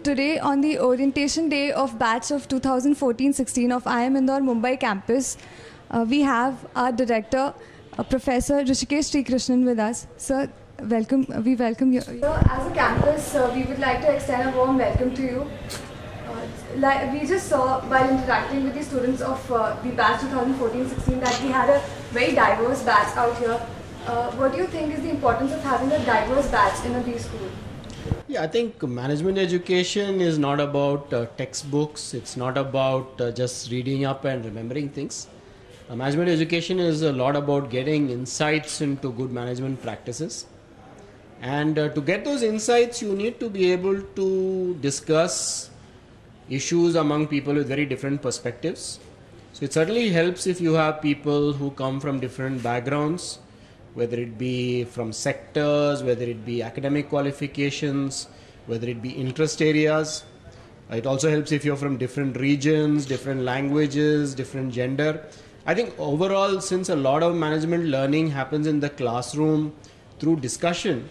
today on the orientation day of batch of 2014-16 of IIM Indore Mumbai campus, we have our director, Professor Hrishikesh Srikrishnan with us. Sir, welcome. We welcome you. Sir, as a campus, we would like to extend a warm welcome to you. Like we just saw while interacting with the students of the batch 2014-16 that we had a very diverse batch out here. What do you think is the importance of having a diverse batch in a B school? Yeah, I think management education is not about textbooks. It's not about just reading up and remembering things. Management education is a lot about getting insights into good management practices. And to get those insights, you need to be able to discuss issues among people with very different perspectives. So it certainly helps if you have people who come from different backgrounds, whether it be from sectors, whether it be academic qualifications, whether it be interest areas. It also helps if you're from different regions, different languages, different gender. I think overall, since a lot of management learning happens in the classroom through discussion,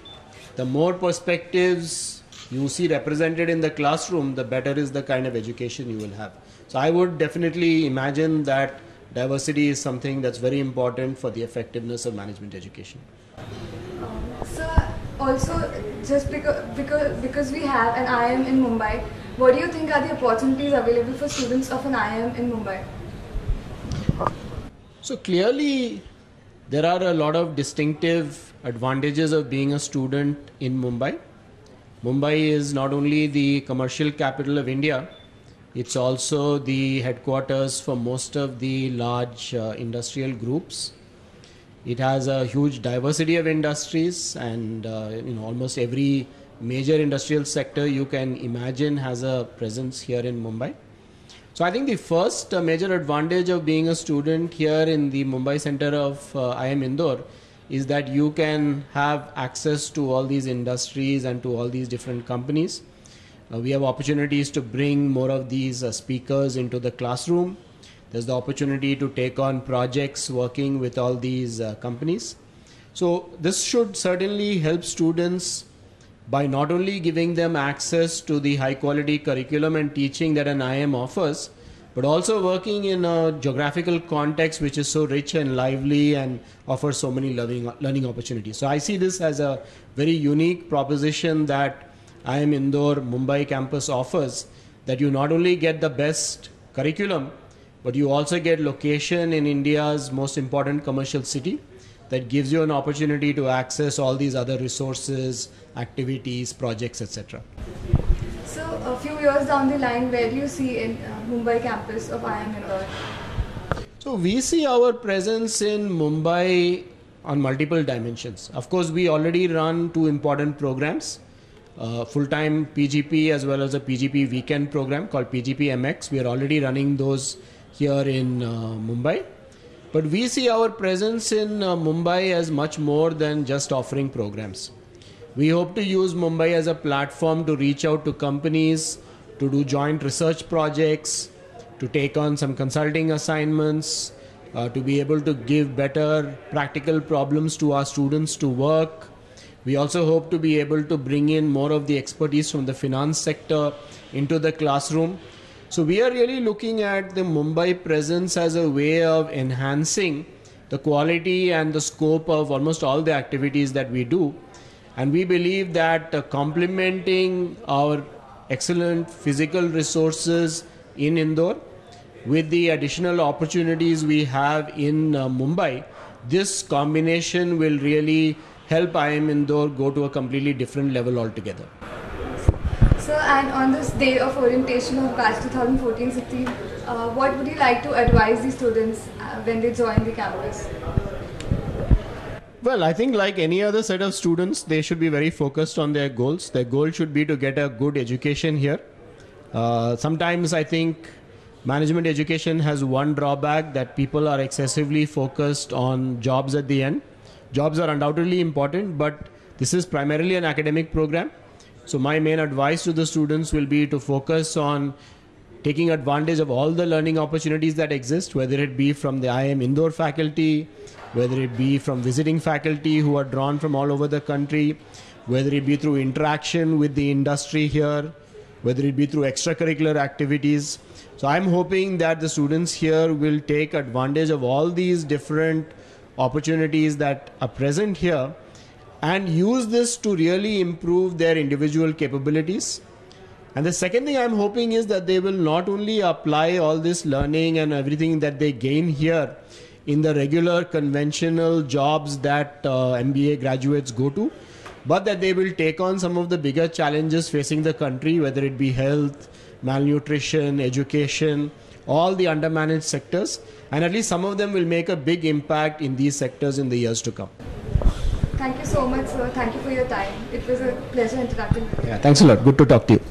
the more perspectives you see represented in the classroom, the better is the kind of education you will have. So I would definitely imagine that diversity is something that's very important for the effectiveness of management education. Sir, also just because we have an IIM in Mumbai, what do you think are the opportunities available for students of an IIM in Mumbai? So clearly, there are a lot of distinctive advantages of being a student in Mumbai. Mumbai is not only the commercial capital of India, it's also the headquarters for most of the large industrial groups. It has a huge diversity of industries, and almost every major industrial sector you can imagine has a presence here in Mumbai. So I think the first major advantage of being a student here in the Mumbai center of IIM Indore is that you can have access to all these industries and to all these different companies. We have opportunities to bring more of these speakers into the classroom. There's the opportunity to take on projects working with all these companies. So this should certainly help students by not only giving them access to the high quality curriculum and teaching that an IIM offers, but also working in a geographical context which is so rich and lively and offers so many learning opportunities. So I see this as a very unique proposition that IIM Indore Mumbai campus offers, that you not only get the best curriculum, but you also get location in India's most important commercial city that gives you an opportunity to access all these other resources, activities, projects, etc. So a few years down the line, where do you see in Mumbai campus of IIM Indore? So we see our presence in Mumbai on multiple dimensions. Of course, we already run two important programs. Full-time PGP as well as a PGP weekend program called PGP MX. We are already running those here in Mumbai. But we see our presence in Mumbai as much more than just offering programs. We hope to use Mumbai as a platform to reach out to companies, to do joint research projects, to take on some consulting assignments, to be able to give better practical problems to our students to work. We also hope to be able to bring in more of the expertise from the finance sector into the classroom. So we are really looking at the Mumbai presence as a way of enhancing the quality and the scope of almost all the activities that we do. And we believe that complementing our excellent physical resources in Indore with the additional opportunities we have in Mumbai, this combination will really help IIM Indore go to a completely different level altogether. Sir, and on this day of orientation of batch 2014-16, what would you like to advise the students when they join the campus? Well, I think like any other set of students, they should be very focused on their goals. Their goal should be to get a good education here. Sometimes I think management education has one drawback, that people are excessively focused on jobs at the end. Jobs are undoubtedly important, but this is primarily an academic program. So my main advice to the students will be to focus on taking advantage of all the learning opportunities that exist, whether it be from the IIM Indore faculty, whether it be from visiting faculty who are drawn from all over the country, whether it be through interaction with the industry here, whether it be through extracurricular activities. So I'm hoping that the students here will take advantage of all these different opportunities that are present here and use this to really improve their individual capabilities. And the second thing I'm hoping is that they will not only apply all this learning and everything that they gain here in the regular conventional jobs that MBA graduates go to, but that they will take on some of the bigger challenges facing the country, whether it be health, malnutrition, education, all the undermanaged sectors, and at least some of them will make a big impact in these sectors in the years to come. Thank you so much, sir. Thank you for your time. It was a pleasure interacting with you. Yeah, thanks a lot. Good to talk to you.